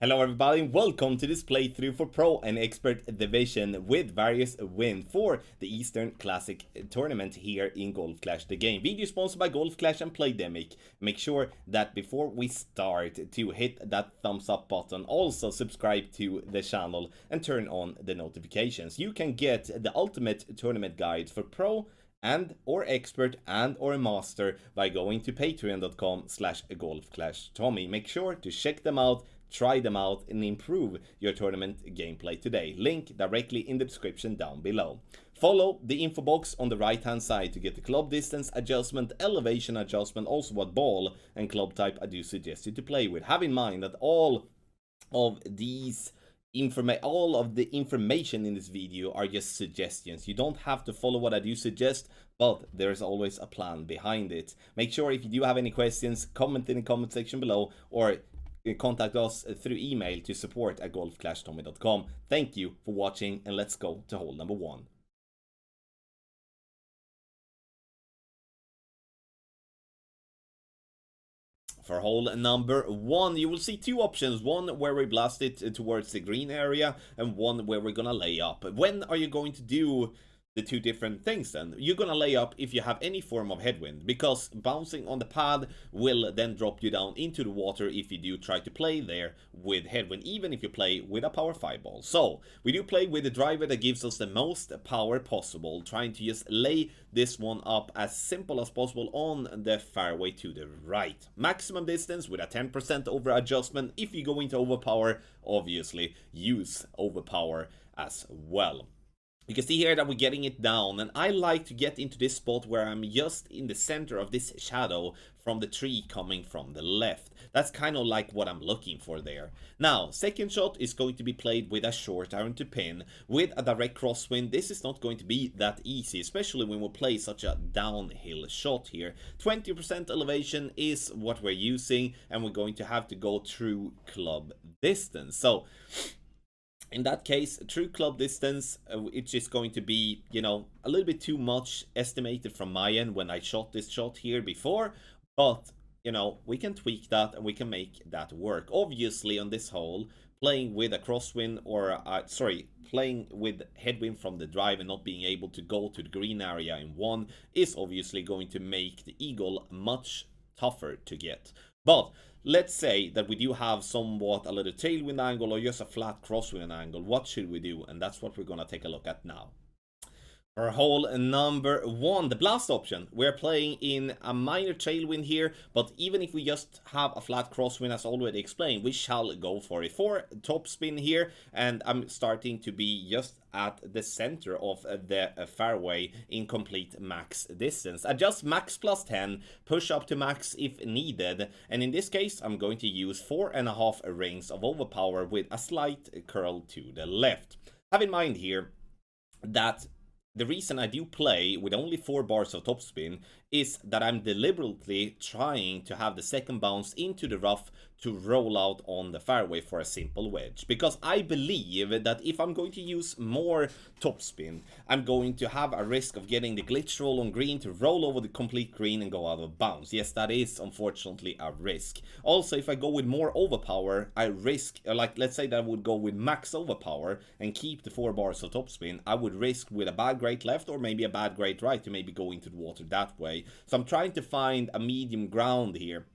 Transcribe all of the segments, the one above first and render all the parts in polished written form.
Hello everybody, welcome to this playthrough for Pro and Expert Division with various wins for the Eastern Classic Tournament here in Golf Clash the game. Video sponsored by Golf Clash and Playdemic. Make sure that before we start to hit that thumbs up button, also subscribe to the channel and turn on the notifications. You can get the ultimate tournament guide for Pro and or expert and or master by going to patreon.com/golfclashtommy. Make sure to check them out, try them out, and improve your tournament gameplay today. Link directly in the description down below. Follow the info box on the right hand side to get the club distance adjustment, elevation adjustment, also what ball and club type I do suggest you to play with. Have in mind that all of the information in this video are just suggestions. You don't have to follow what I do suggest, but there's always a plan behind it. Make sure if you do have any questions, comment in the comment section below or contact us through email to support@golfclashtommy.com. Thank you for watching, and let's go to hole number 1. For hole number 1, you will see two options. One where we blast it towards the green area, and one where we're gonna lay up. When are you going to do the two different things then? You're gonna lay up if you have any form of headwind, because bouncing on the pad will then drop you down into the water if you do try to play there with headwind, even if you play with a power 5 ball. So we do play with the driver that gives us the most power possible, trying to just lay this one up as simple as possible on the fairway to the right. Maximum distance with a 10% over adjustment. If you go into overpower, obviously use overpower as well. You can see here that we're getting it down, and I like to get into this spot where I'm just in the center of this shadow from the tree coming from the left. That's kind of like what I'm looking for there. Now, second shot is going to be played with a short iron to pin with a direct crosswind. This is not going to be that easy, especially when we play such a downhill shot here. 20% elevation is what we're using, and we're going to have to go through club distance. So in that case, true club distance, it's just going to be, you know, a little bit too much estimated from my end when I shot this shot here before. But, you know, we can tweak that and we can make that work. Obviously, on this hole, playing with a crosswind or, playing with headwind from the drive and not being able to go to the green area in one is obviously going to make the eagle much tougher to get. But let's say that we do have somewhat a little tailwind angle or just a flat crosswind angle. What should we do? And that's what we're going to take a look at now. For hole number 1, the blast option. We're playing in a minor tailwind here, but even if we just have a flat crosswind as already explained, we shall go for it. For topspin here, and I'm starting to be just at the center of the fairway in complete max distance. Adjust max plus 10, push up to max if needed, and in this case I'm going to use 4.5 rings of overpower with a slight curl to the left. Have in mind here that the reason I do play with only 4 bars of topspin is that I'm deliberately trying to have the second bounce into the rough to roll out on the fairway for a simple wedge. Because I believe that if I'm going to use more topspin, I'm going to have a risk of getting the glitch roll on green to roll over the complete green and go out of bounds. Yes, that is unfortunately a risk. Also, if I go with more overpower, I risk, like let's say that I would go with max overpower and keep the 4 bars of topspin, I would risk with a bad great left or maybe a bad great right to maybe go into the water that way. So I'm trying to find a medium ground here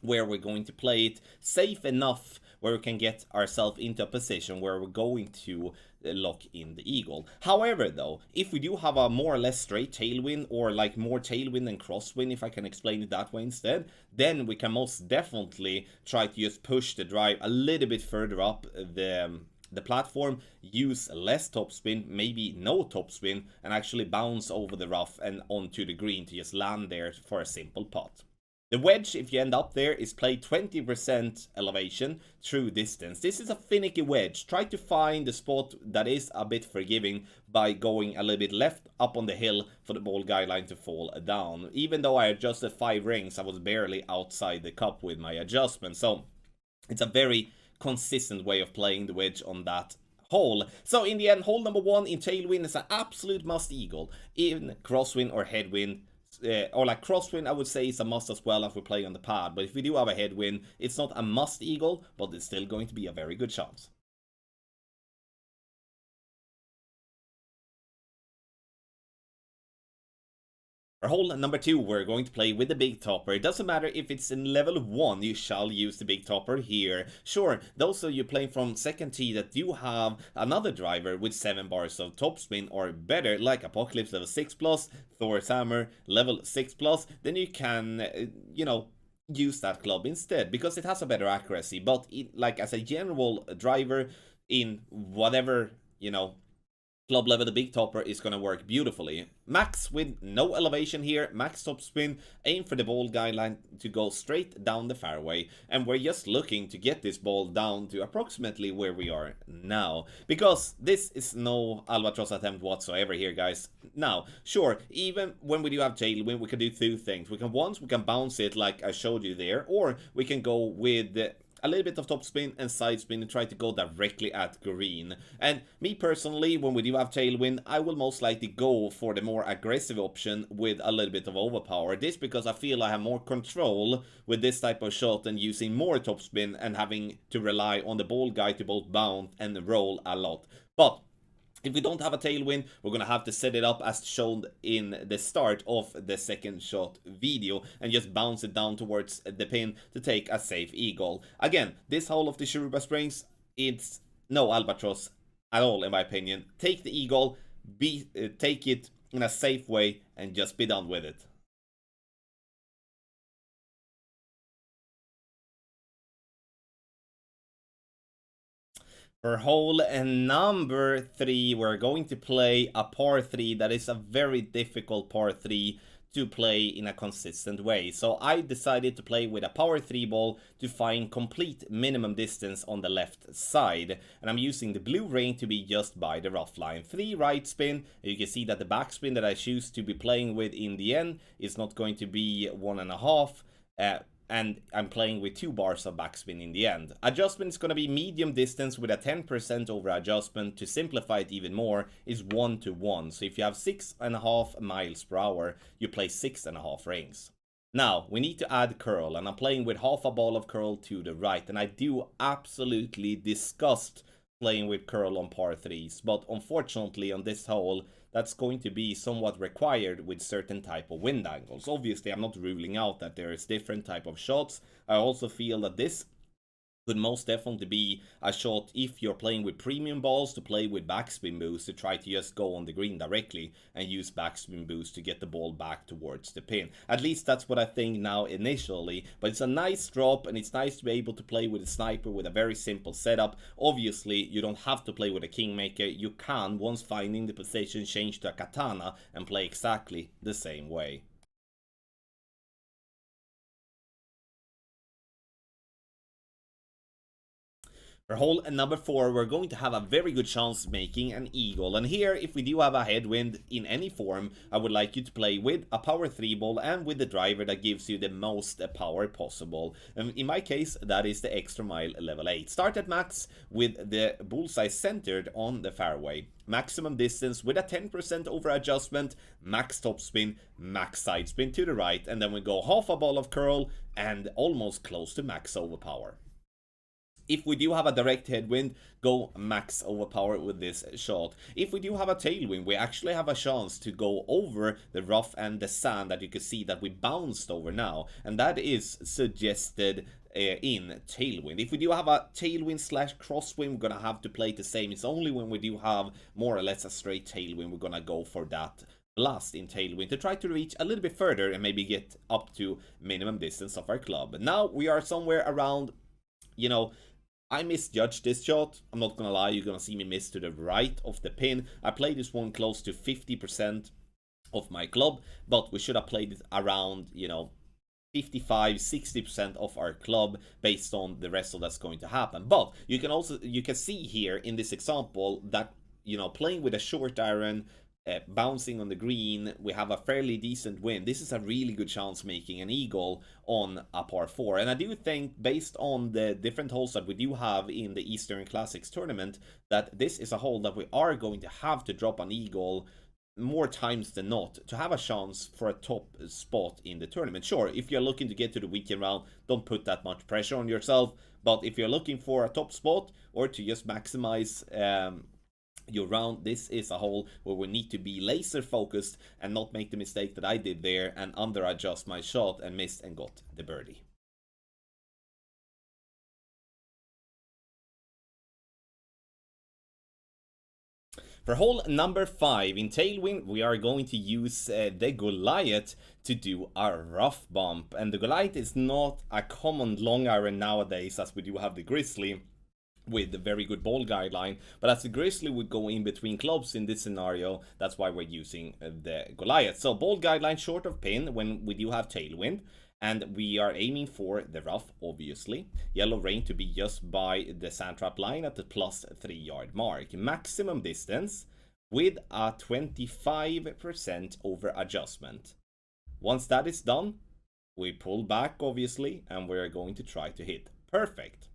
where we're going to play it safe enough where we can get ourselves into a position where we're going to lock in the eagle. However though, if we do have a more or less straight tailwind or like more tailwind than crosswind, if I can explain it that way instead, then we can most definitely try to just push the drive a little bit further up the platform, use less topspin, maybe no topspin, and actually bounce over the rough and onto the green to just land there for a simple putt. The wedge, if you end up there, is played 20% elevation through distance. This is a finicky wedge. Try to find the spot that is a bit forgiving by going a little bit left up on the hill for the ball guideline to fall down. Even though I adjusted 5 rings, I was barely outside the cup with my adjustment. So it's a very consistent way of playing the wedge on that hole. So in the end, hole number 1 in tailwind is an absolute must eagle. In crosswind or headwind, or like crosswind, I would say is a must as well if we play on the pad. But if we do have a headwind, it's not a must eagle, but it's still going to be a very good chance. For hole number 2, we're going to play with the big topper. It doesn't matter if it's in level 1, you shall use the big topper here. Sure, those of you playing from second tee that do have another driver with 7 bars of topspin or better, like Apocalypse level 6+, Thor's Hammer level 6+, then you can, use that club instead, because it has a better accuracy. But like as a general driver in whatever, club level, the big topper is going to work beautifully. Max with no elevation here, max topspin, aim for the ball guideline to go straight down the fairway, and we're just looking to get this ball down to approximately where we are now, because this is no albatross attempt whatsoever here, guys. Now, sure, even when we do have tailwind, we can do 2 things. We can bounce it like I showed you there, or we can go with a little bit of topspin and side spin and try to go directly at green. And me personally, when we do have tailwind, I will most likely go for the more aggressive option with a little bit of overpower. This because I feel I have more control with this type of shot than using more topspin and having to rely on the ball guy to both bounce and roll a lot. But if we don't have a tailwind, we're going to have to set it up as shown in the start of the second shot video and just bounce it down towards the pin to take a safe eagle. Again, this hole of the Sharuba Springs, it's no albatross at all in my opinion. Take the eagle, take it in a safe way and just be done with it. For hole number 3, we're going to play a par 3 that is a very difficult par 3 to play in a consistent way. So I decided to play with a power 3 ball to find complete minimum distance on the left side. And I'm using the blue ring to be just by the rough line. 3 right spin. You can see that the backspin that I choose to be playing with in the end is not going to be 1.5. And I'm playing with 2 bars of backspin in the end. Adjustment is going to be medium distance with a 10% over adjustment. To simplify it even more, is 1-to-1. So if you have 6.5 miles per hour, you play 6.5 rings. Now, we need to add curl, and I'm playing with half a ball of curl to the right. And I do absolutely disgust playing with curl on par 3s, but unfortunately on this hole, that's going to be somewhat required with certain type of wind angles. Obviously, I'm not ruling out that there is different type of shots. I also feel that this could most definitely be a shot if you're playing with premium balls to play with backspin boost to try to just go on the green directly and use backspin boost to get the ball back towards the pin. At least that's what I think now initially, but it's a nice drop and it's nice to be able to play with a sniper with a very simple setup. Obviously, you don't have to play with a kingmaker. You can, once finding the position, change to a katana and play exactly the same way. For hole number 4, we're going to have a very good chance making an eagle. And here, if we do have a headwind in any form, I would like you to play with a power 3 ball and with the driver that gives you the most power possible. And in my case, that is the extra mile level 8. Start at max with the bullseye centered on the fairway. Maximum distance with a 10% over adjustment, max topspin, max side spin to the right, and then we go half a ball of curl and almost close to max overpower. If we do have a direct headwind, go max overpower with this shot. If we do have a tailwind, we actually have a chance to go over the rough and the sand that you can see that we bounced over now. And that is suggested in tailwind. If we do have a tailwind slash crosswind, we're gonna have to play the same. It's only when we do have more or less a straight tailwind, we're gonna go for that blast in tailwind to try to reach a little bit further and maybe get up to minimum distance of our club. Now we are somewhere around, I misjudged this shot. I'm not gonna lie, you're gonna see me miss to the right of the pin. I played this one close to 50% of my club, but we should have played it around, 55-60% of our club based on the rest of that's going to happen. But you can see here in this example that, playing with a short iron, bouncing on the green, we have a fairly decent win. This is a really good chance making an eagle on a par 4. And I do think, based on the different holes that we do have in the Eastern Classics tournament, that this is a hole that we are going to have to drop an eagle more times than not to have a chance for a top spot in the tournament. Sure, if you're looking to get to the weekend round, don't put that much pressure on yourself. But if you're looking for a top spot or to just maximize your round, this is a hole where we need to be laser focused and not make the mistake that I did there and under adjust my shot and missed and got the birdie. For hole number 5 in tailwind, we are going to use the Goliath to do a rough bump. And the Goliath is not a common long iron nowadays, as we do have the Grizzly with a very good ball guideline, but as the Grizzly would go in between clubs in this scenario, that's why we're using the Goliath. So ball guideline short of pin when we do have tailwind, and we are aiming for the rough, obviously. Yellow rain to be just by the sand trap line at the plus 3 yard mark. Maximum distance with a 25% over adjustment. Once that is done, we pull back, obviously, and we're going to try to hit perfect.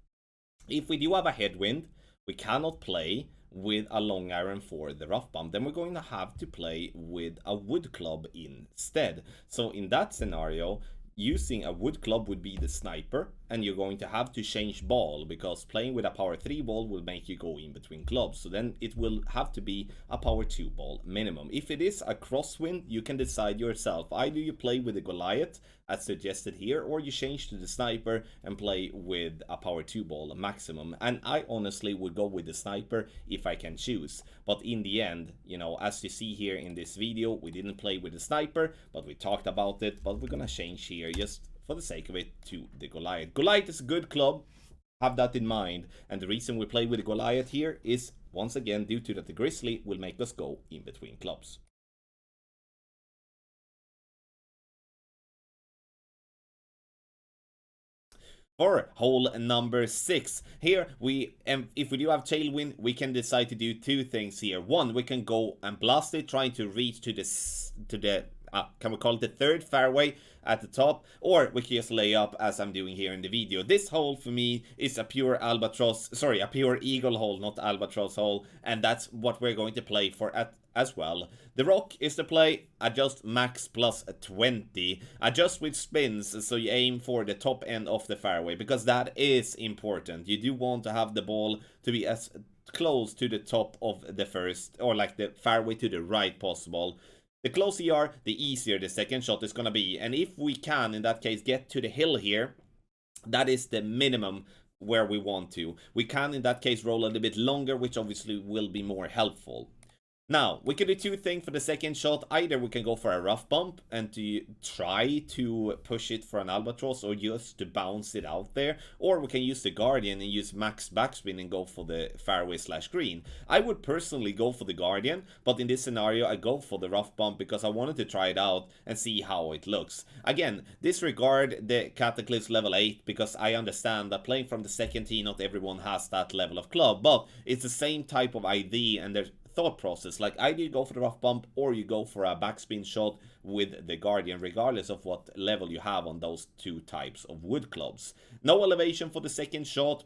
If we do have a headwind, we cannot play with a long iron for the rough bump. Then we're going to have to play with a wood club instead. So in that scenario, using a wood club would be the sniper, and you're going to have to change ball because playing with a power 3 ball will make you go in between clubs. So then it will have to be a power 2 ball minimum. If it is a crosswind, you can decide yourself. Either you play with the Goliath as suggested here, or you change to the sniper and play with a power 2 ball maximum. And I honestly would go with the sniper if I can choose. But in the end, you know, as you see here in this video, we didn't play with the sniper, but we talked about it. But we're gonna change here just for the sake of it to the Goliath. Goliath is a good club, have that in mind. And the reason we play with the Goliath here is once again due to that the Grizzly will make us go in between clubs. For hole number 6, here we, if we do have tailwind, we can decide to do two things here. One, we can go and blast it, trying to reach to the can we call it the third fairway at the top, or we can just lay up as I'm doing here in the video. This hole for me is a pure a pure eagle hole, not albatross hole, and that's what we're going to play for as well. The rock is to play, adjust max plus 20, adjust with spins, so you aim for the top end of the fairway, because that is important. You do want to have the ball to be as close to the top of the first, or like the fairway to the right possible. The closer you are, the easier the second shot is going to be. And if we can, in that case, get to the hill here, that is the minimum where we want to. We can, in that case, roll a little bit longer, which obviously will be more helpful. Now, we can do two things for the second shot. Either we can go for a rough bump and to try to push it for an albatross, or just to bounce it out there. Or we can use the Guardian and use max backspin and go for the fairway / green. I would personally go for the Guardian, but in this scenario I go for the rough bump because I wanted to try it out and see how it looks. Again, disregard the Cataclysm level 8 because I understand that playing from the second tee, not everyone has that level of club, but it's the same type of idea and there's thought process. Like, either you go for the rough bump or you go for a backspin shot with the Guardian, regardless of what level you have on those two types of wood clubs. No elevation for the second shot.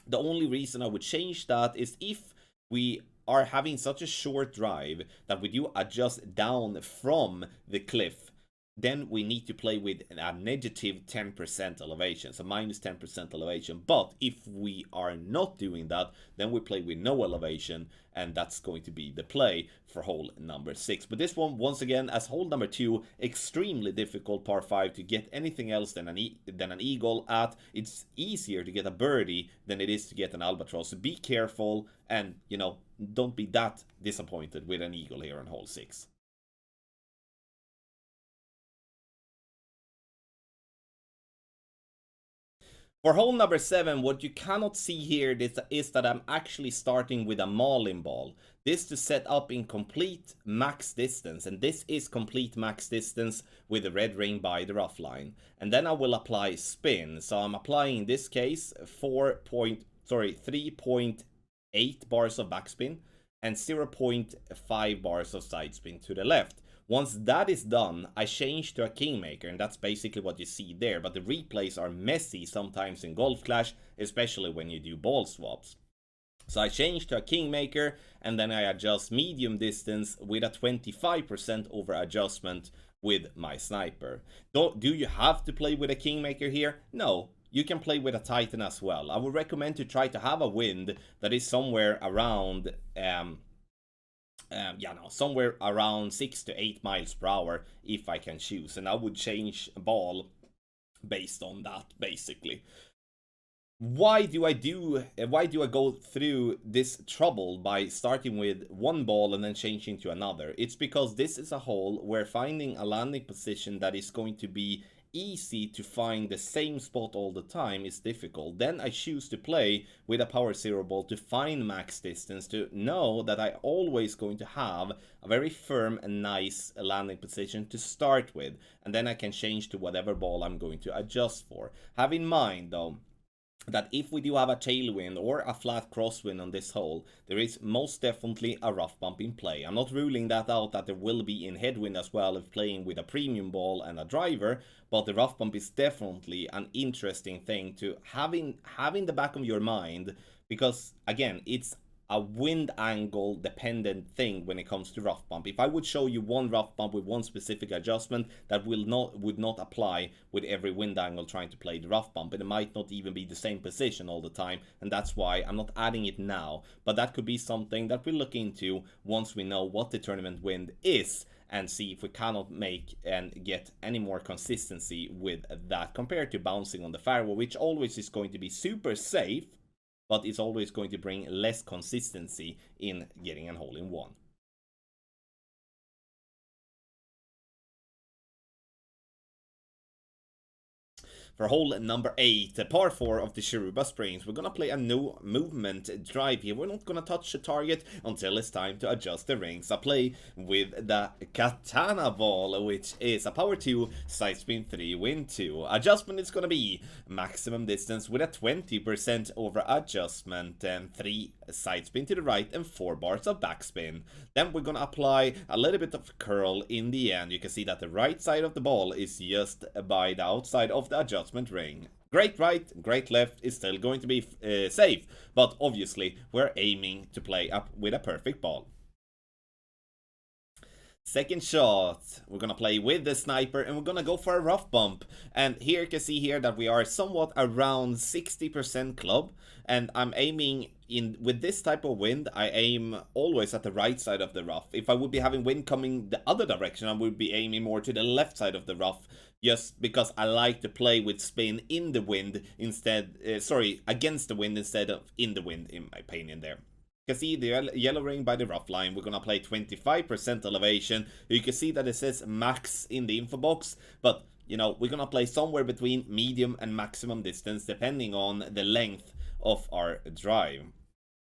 The only reason I would change that is if we are having such a short drive that we do adjust down from the cliff, then we need to play with a negative 10% elevation, so minus 10% elevation. But if we are not doing that, then we play with no elevation, and that's going to be the play for hole number 6. But this one, once again, as hole number 2, extremely difficult par 5 to get anything else than an eagle at. It's easier to get a birdie than it is to get an albatross. So be careful, and, you know, don't be that disappointed with an eagle here on hole 6. For hole number 7, what you cannot see here is that I'm actually starting with a Marlin ball. This to set up in complete max distance, and this is complete max distance with the red ring by the rough line. And then I will apply spin. So I'm applying, in this case, 3.8 bars of backspin and 0.5 bars of side spin to the left. Once that is done, I change to a Kingmaker, and that's basically what you see there. But the replays are messy sometimes in Golf Clash, especially when you do ball swaps. So I change to a Kingmaker, and then I adjust medium distance with a 25% over adjustment with my sniper. Do you have to play with a Kingmaker here? No. You can play with a Titan as well. I would recommend to try to have a wind that is somewhere around yeah, no, somewhere around 6 to 8 miles per hour if I can choose, and I would change ball based on that basically. Why do I go through this trouble by starting with one ball and then changing to another? It's because this is a hole where finding a landing position that is going to be easy to find the same spot all the time is difficult. Then I choose to play with a power zero ball to find max distance, to know that I always going to have a very firm and nice landing position to start with, and then I can change to whatever ball I'm going to adjust for. Have in mind though that if we do have a tailwind or a flat crosswind on this hole, there is most definitely a rough bump in play. I'm not ruling that out that there will be in headwind as well if playing with a premium ball and a driver, but the rough bump is definitely an interesting thing to having the back of your mind, because again, it's a wind angle dependent thing when it comes to rough bump. If I would show you one rough bump with one specific adjustment, that would not apply with every wind angle trying to play the rough bump, and it might not even be the same position all the time, and that's why I'm not adding it now. But that could be something that we'll look into once we know what the tournament wind is, and see if we cannot make and get any more consistency with that compared to bouncing on the fairway, which always is going to be super safe, but it's always going to bring less consistency in getting a hole in one. For hole number 8, par 4 of the Shiruba Springs, we're gonna play a no movement drive here. We're not gonna touch the target until it's time to adjust the rings. I play with the Katana ball, which is a power 2, side spin 3, wind 2. Adjustment is gonna be maximum distance with a 20% over adjustment, and 3 side spin to the right and 4 bars of backspin. Then we're gonna apply a little bit of curl in the end. You can see that the right side of the ball is just by the outside of the adjustment ring. Great right, great left is still going to be safe, but obviously we're aiming to play up with a perfect ball. Second shot, we're gonna play with the sniper and we're gonna go for a rough bump. And here you can see here that we are somewhat around 60% club, and I'm aiming in with this type of wind. I aim always at the right side of the rough. If I would be having wind coming the other direction, I would be aiming more to the left side of the rough, just because I like to play with spin in the wind instead, against the wind instead of in the wind, in my opinion there. You can see the yellow ring by the rough line. We're gonna play 25% elevation. You can see that it says max in the info box, but you know, we're gonna play somewhere between medium and maximum distance depending on the length of our drive.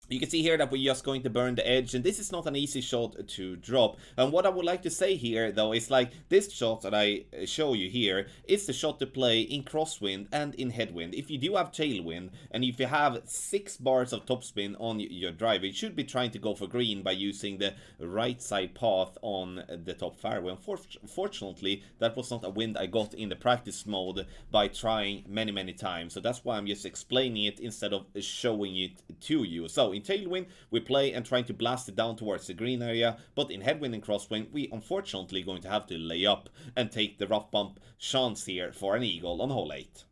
You can see here that we're just going to burn the edge, and this is not an easy shot to drop. And what I would like to say here though is, like, this shot that I show you here is the shot to play in crosswind and in headwind. If you do have tailwind and if you have 6 bars of topspin on your drive, you should be trying to go for green by using the right side path on the top fairway. Unfortunately, that was not a wind I got in the practice mode by trying many times, so that's why I'm just explaining it instead of showing it to you. So in tailwind, we play and trying to blast it down towards the green area, but in headwind and crosswind, we unfortunately going to have to lay up and take the rough bump chance here for an eagle on hole 8.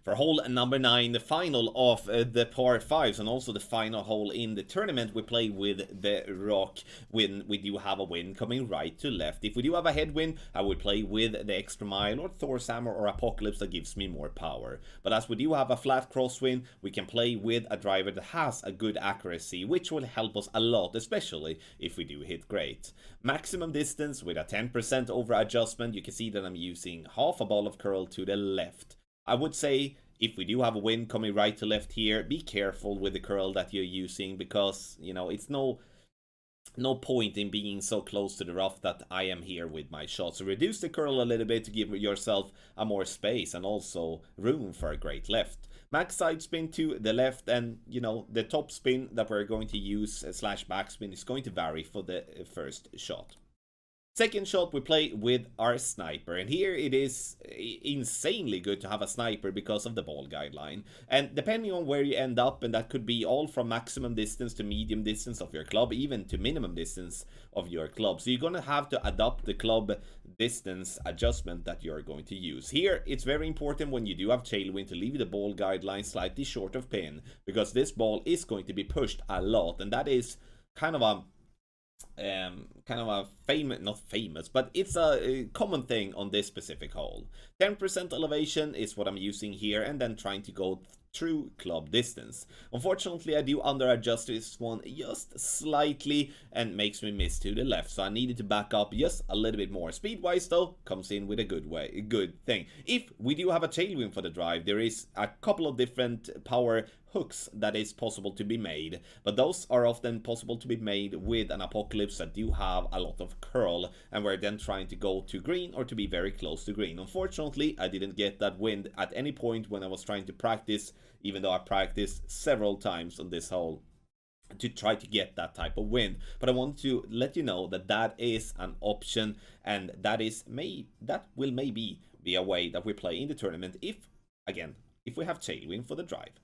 For hole number 9, the final of the par 5s and also the final hole in the tournament, we play with the rock when we do have a wind coming right to left. If we do have a headwind, I would play with the extra mile or Thor's hammer or Apocalypse that gives me more power. But as we do have a flat crosswind, we can play with a driver that has a good accuracy, which will help us a lot, especially if we do hit great. Maximum distance with a 10% over adjustment. You can see that I'm using half a ball of curl to the left. I would say if we do have a wind coming right to left here, be careful with the curl that you're using, because, you know, it's no point in being so close to the rough that I am here with my shot. So reduce the curl a little bit to give yourself a more space and also room for a great left. Max side spin to the left, and you know, the top spin that we're going to use slash backspin is going to vary for the first shot. Second shot, we play with our sniper, and here it is insanely good to have a sniper because of the ball guideline. And depending on where you end up, and that could be all from maximum distance to medium distance of your club, even to minimum distance of your club. So you're going to have to adopt the club distance adjustment that you're going to use. Here, it's very important when you do have tailwind to leave the ball guideline slightly short of pin, because this ball is going to be pushed a lot, and that is kind of a famous, not famous, but it's a common thing on this specific hole. 10% elevation is what I'm using here, and then trying to go through club distance. Unfortunately, I do under adjust this one just slightly and makes me miss to the left, so I needed to back up just a little bit more. Speed wise though, comes in with a good thing. If we do have a tailwind for the drive, there is a couple of different power hooks that is possible to be made, but those are often possible to be made with an apocalypse that do have a lot of curl, and we're then trying to go to green or to be very close to green. Unfortunately, I didn't get that wind at any point when I was trying to practice, even though I practiced several times on this hole to try to get that type of wind. But I want to let you know that that is an option, and that will maybe be a way that we play in the tournament if we have tailwind for the drive.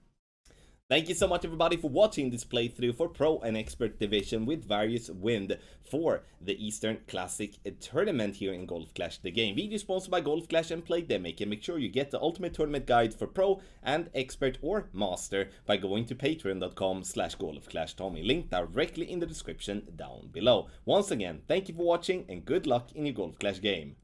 Thank you so much everybody for watching this playthrough for Pro and Expert Division with various wind for the Eastern Classic Tournament here in Golf Clash the game. Video sponsored by Golf Clash and Playdemic, and make sure you get the ultimate tournament guide for Pro and Expert or Master by going to patreon.com/golfclashtommy. Link directly in the description down below. Once again, thank you for watching and good luck in your Golf Clash game.